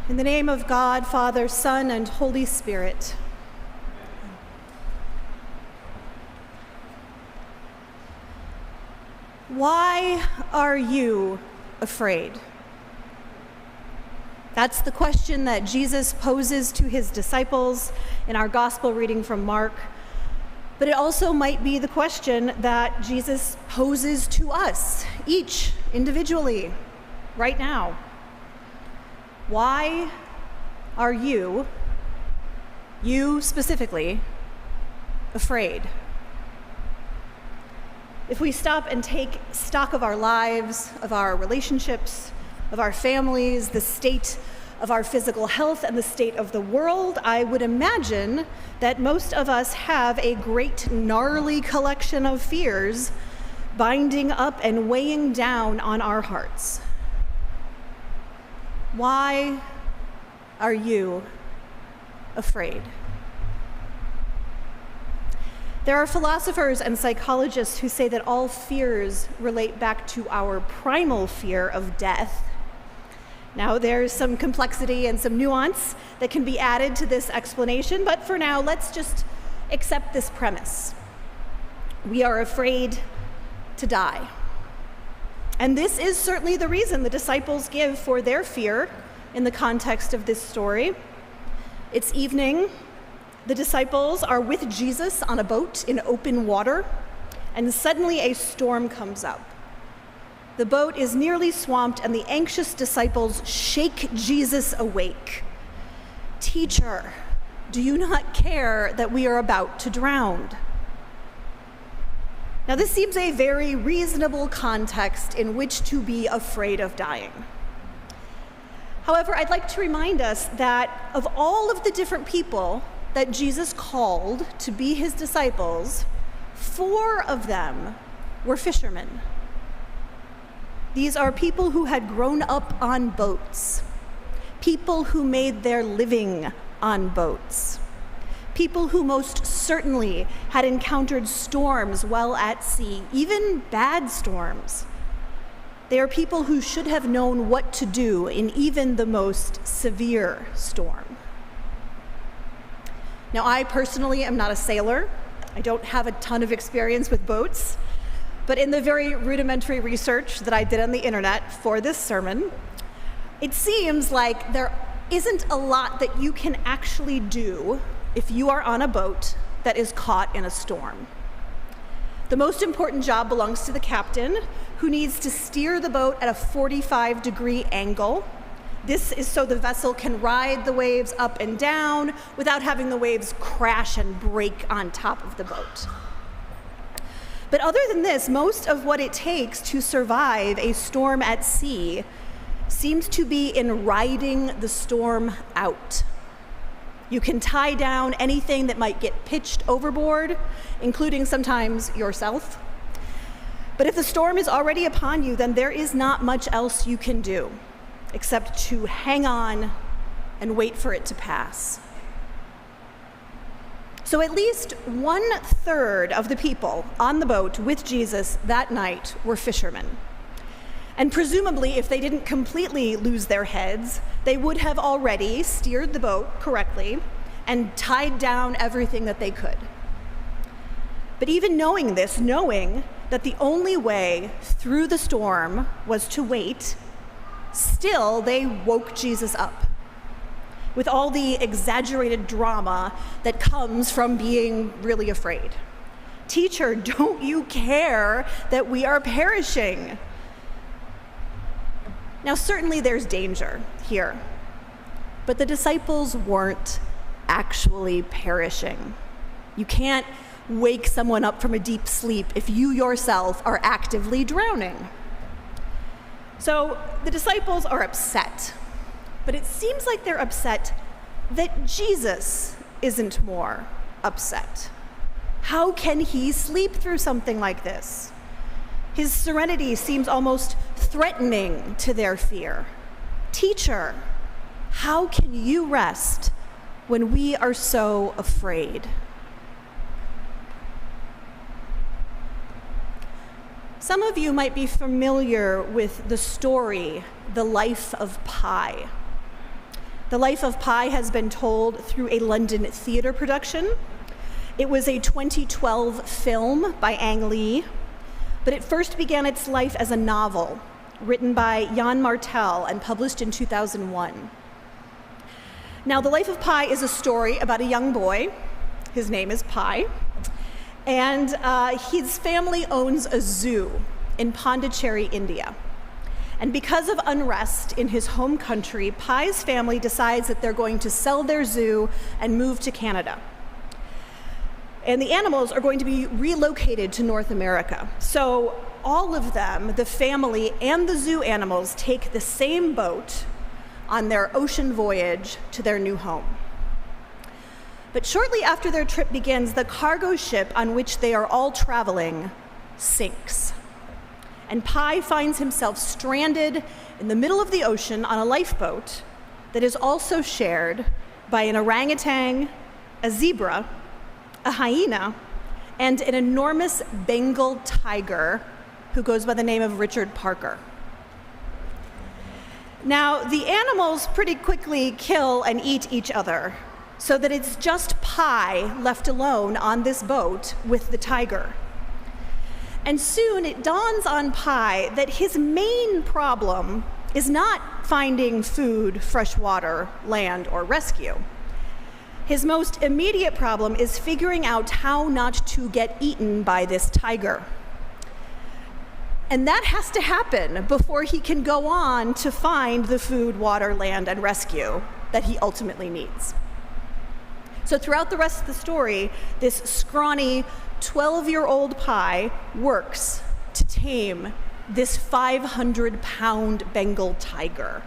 In the name of God, Father, Son, and Holy Spirit. Why are you afraid? That's the question that Jesus poses to his disciples in our gospel reading from Mark. But it also might be the question that Jesus poses to us, each individually, right now. Why are you specifically, afraid? If we stop and take stock of our lives, of our relationships, of our families, the state of our physical health, and the state of the world, I would imagine that most of us have a great gnarly collection of fears binding up and weighing down on our hearts. Why are you afraid? There are philosophers and psychologists who say that all fears relate back to our primal fear of death. Now, there's some complexity and some nuance that can be added to this explanation, but for now, let's just accept this premise. We are afraid to die. And this is certainly the reason the disciples give for their fear in the context of this story. It's evening. The disciples are with Jesus on a boat in open water, and suddenly a storm comes up. The boat is nearly swamped, and the anxious disciples shake Jesus awake. "Teacher, do you not care that we are about to drown?" Now, this seems a very reasonable context in which to be afraid of dying. However, I'd like to remind us that of all of the different people that Jesus called to be his disciples, 4 of them were fishermen. These are people who had grown up on boats, people who made their living on boats, people who most certainly had encountered storms while at sea, even bad storms. They are people who should have known what to do in even the most severe storm. Now, I personally am not a sailor. I don't have a ton of experience with boats, but in the very rudimentary research that I did on the internet for this sermon, it seems like there isn't a lot that you can actually do if you are on a boat that is caught in a storm. The most important job belongs to the captain, who needs to steer the boat at a 45-degree angle. This is so the vessel can ride the waves up and down without having the waves crash and break on top of the boat. But other than this, most of what it takes to survive a storm at sea seems to be in riding the storm out. You can tie down anything that might get pitched overboard, including sometimes yourself. But if the storm is already upon you, then there is not much else you can do except to hang on and wait for it to pass. So at least 1/3 of the people on the boat with Jesus that night were fishermen. And presumably, if they didn't completely lose their heads, they would have already steered the boat correctly and tied down everything that they could. But even knowing this, knowing that the only way through the storm was to wait, still they woke Jesus up with all the exaggerated drama that comes from being really afraid. "Teacher, don't you care that we are perishing?" Now, certainly there's danger here, but the disciples weren't actually perishing. You can't wake someone up from a deep sleep if you yourself are actively drowning. So the disciples are upset, but it seems like they're upset that Jesus isn't more upset. How can he sleep through something like this? His serenity seems almost threatening to their fear. "Teacher, how can you rest when we are so afraid?" Some of you might be familiar with the story, The Life of Pi. The life of Pi has been told through a London theater production. It was a 2012 film by Ang Lee, but it first began its life as a novel written by Jan Martel and published in 2001. Now, The Life of Pi is a story about a young boy. His name is Pi, and his family owns a zoo in Pondicherry, India. And because of unrest in his home country, Pi's family decides that they're going to sell their zoo and move to Canada. And the animals are going to be relocated to North America. So all of them, the family and the zoo animals, take the same boat on their ocean voyage to their new home. But shortly after their trip begins, the cargo ship on which they are all traveling sinks. And Pi finds himself stranded in the middle of the ocean on a lifeboat that is also shared by an orangutan, a zebra, a hyena, and an enormous Bengal tiger who goes by the name of Richard Parker. Now, the animals pretty quickly kill and eat each other, so that it's just Pi left alone on this boat with the tiger. And soon it dawns on Pi that his main problem is not finding food, fresh water, land, or rescue. His most immediate problem is figuring out how not to get eaten by this tiger. And that has to happen before he can go on to find the food, water, land, and rescue that he ultimately needs. So throughout the rest of the story, this scrawny 12-year-old Pi works to tame this 500-pound Bengal tiger,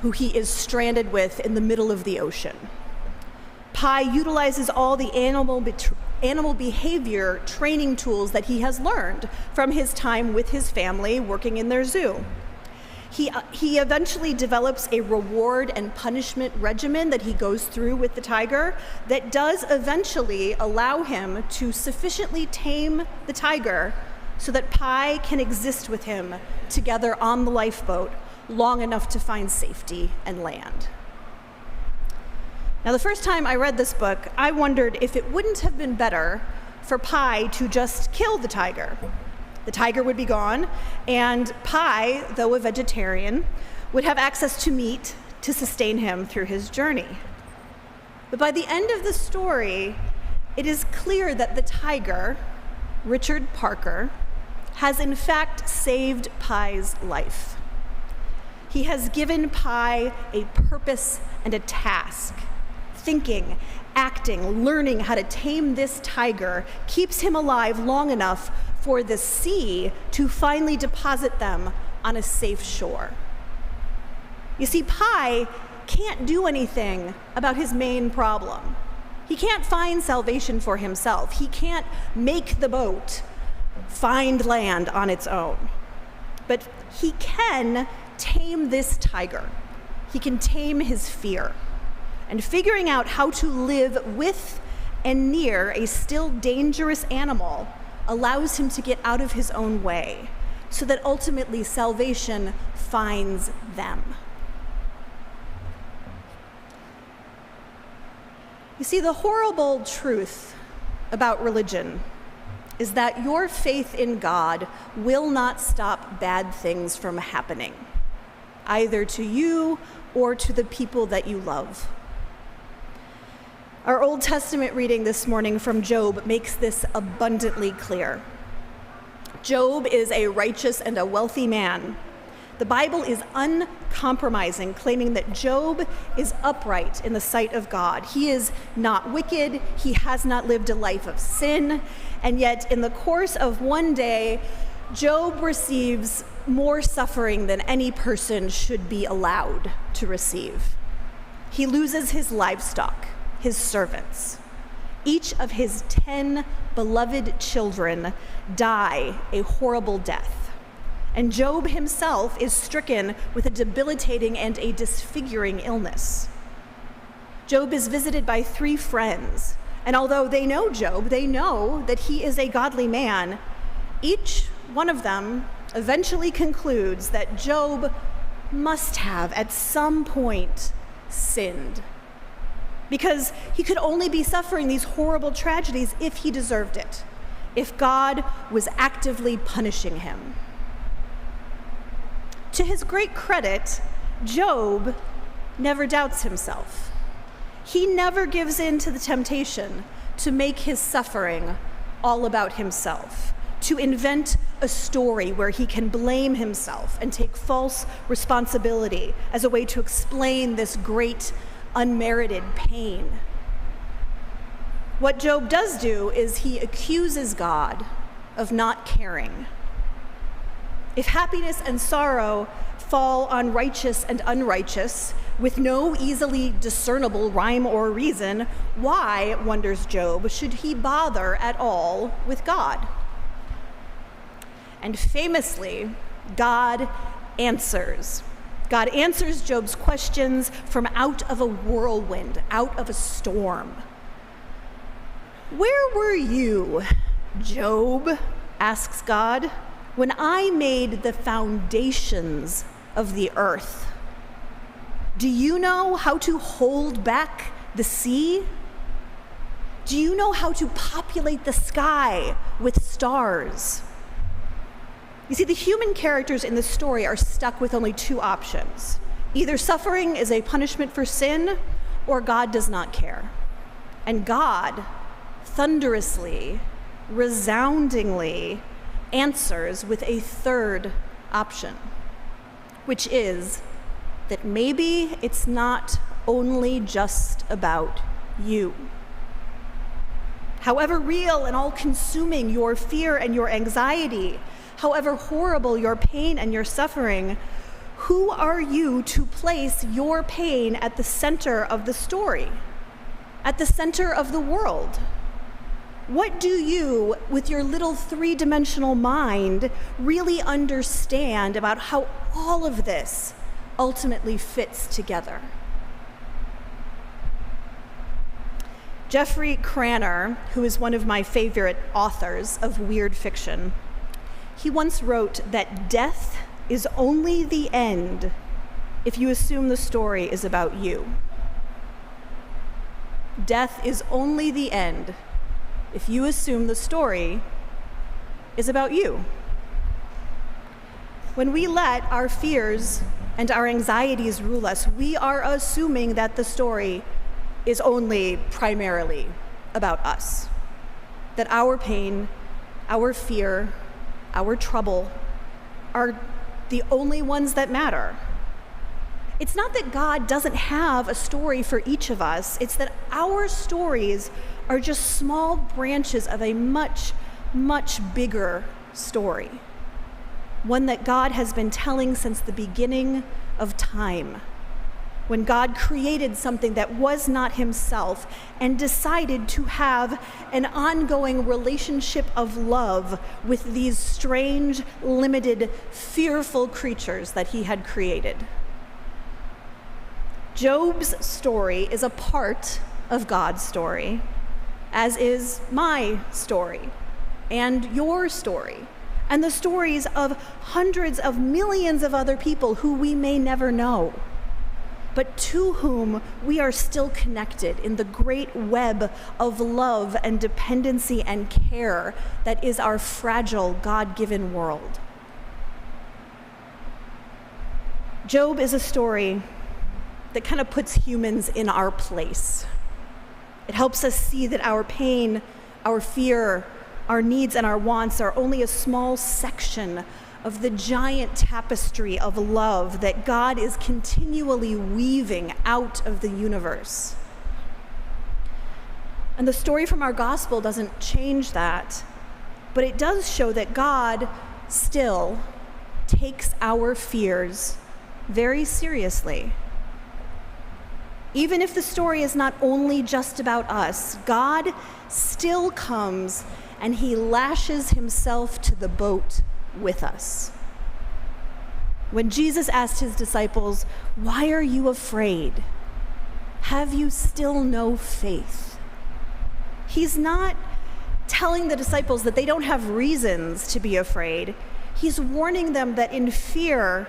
who he is stranded with in the middle of the ocean. Pi utilizes all the animal behavior training tools that he has learned from his time with his family working in their zoo. He eventually develops a reward and punishment regimen that he goes through with the tiger that does eventually allow him to sufficiently tame the tiger so that Pi can exist with him together on the lifeboat long enough to find safety and land. Now, the first time I read this book, I wondered if it wouldn't have been better for Pi to just kill the tiger. The tiger would be gone, and Pi, though a vegetarian, would have access to meat to sustain him through his journey. But by the end of the story, it is clear that the tiger, Richard Parker, has in fact saved Pi's life. He has given Pi a purpose and a task. Thinking, acting, learning how to tame this tiger keeps him alive long enough for the sea to finally deposit them on a safe shore. You see, Pi can't do anything about his main problem. He can't find salvation for himself. He can't make the boat find land on its own. But he can tame this tiger. He can tame his fear. And figuring out how to live with and near a still dangerous animal allows him to get out of his own way, so that ultimately salvation finds them. You see, the horrible truth about religion is that your faith in God will not stop bad things from happening, either to you or to the people that you love. Our Old Testament reading this morning from Job makes this abundantly clear. Job is a righteous and a wealthy man. The Bible is uncompromising, claiming that Job is upright in the sight of God. He is not wicked, he has not lived a life of sin, and yet in the course of one day, Job receives more suffering than any person should be allowed to receive. He loses his livestock, his servants. Each of his 10 beloved children die a horrible death. And Job himself is stricken with a debilitating and a disfiguring illness. Job is visited by 3 friends, and although they know Job, they know that he is a godly man, each one of them eventually concludes that Job must have, at some point, sinned. Because he could only be suffering these horrible tragedies if he deserved it, if God was actively punishing him. To his great credit, Job never doubts himself. He never gives in to the temptation to make his suffering all about himself, to invent a story where he can blame himself and take false responsibility as a way to explain this great unmerited pain. What Job does do is he accuses God of not caring. If happiness and sorrow fall on righteous and unrighteous, with no easily discernible rhyme or reason, why, wonders Job, should he bother at all with God? And famously, God answers. God answers Job's questions from out of a whirlwind, out of a storm. "Where were you, Job?" asks God, "when I made the foundations of the earth? Do you know how to hold back the sea? Do you know how to populate the sky with stars?" You see, the human characters in the story are stuck with only two options. Either suffering is a punishment for sin, or God does not care. And God thunderously, resoundingly answers with a third option, which is that maybe it's not only just about you. However real and all-consuming your fear and your anxiety, however horrible your pain and your suffering, who are you to place your pain at the center of the story, at the center of the world? What do you, with your little three-dimensional mind, really understand about how all of this ultimately fits together? Jeffrey Cranor, who is one of my favorite authors of weird fiction, he once wrote that death is only the end if you assume the story is about you. Death is only the end if you assume the story is about you. When we let our fears and our anxieties rule us, we are assuming that the story is only primarily about us, that our pain, our fear, our trouble are the only ones that matter. It's not that God doesn't have a story for each of us, it's that our stories are just small branches of a much, much bigger story. One that God has been telling since the beginning of time, when God created something that was not himself and decided to have an ongoing relationship of love with these strange, limited, fearful creatures that he had created. Job's story is a part of God's story, as is my story and your story, and the stories of hundreds of millions of other people who we may never know, but to whom we are still connected in the great web of love and dependency and care that is our fragile, God-given world. Job is a story that kind of puts humans in our place. It helps us see that our pain, our fear, our needs, and our wants are only a small section of the giant tapestry of love that God is continually weaving out of the universe. And the story from our gospel doesn't change that, but it does show that God still takes our fears very seriously. Even if the story is not only just about us, God still comes and he lashes himself to the boat with us. When Jesus asked his disciples, "Why are you afraid? Have you still no faith?" He's not telling the disciples that they don't have reasons to be afraid. He's warning them that in fear,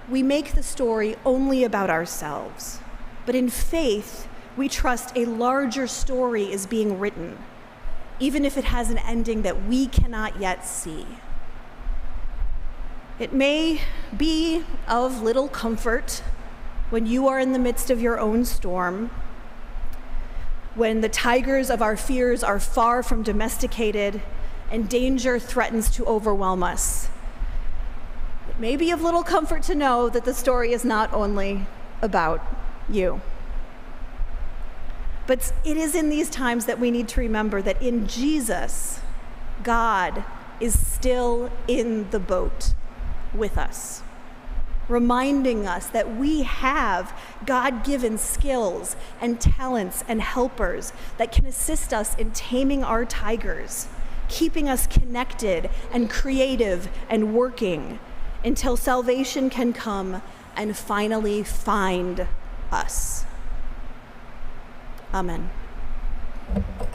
we make the story only about ourselves. But in faith, we trust a larger story is being written, even if it has an ending that we cannot yet see. It may be of little comfort when you are in the midst of your own storm, when the tigers of our fears are far from domesticated and danger threatens to overwhelm us. It may be of little comfort to know that the story is not only about you. But it is in these times that we need to remember that in Jesus, God is still in the boat with us, reminding us that we have God-given skills and talents and helpers that can assist us in taming our tigers, keeping us connected and creative and working until salvation can come and finally find us. Amen.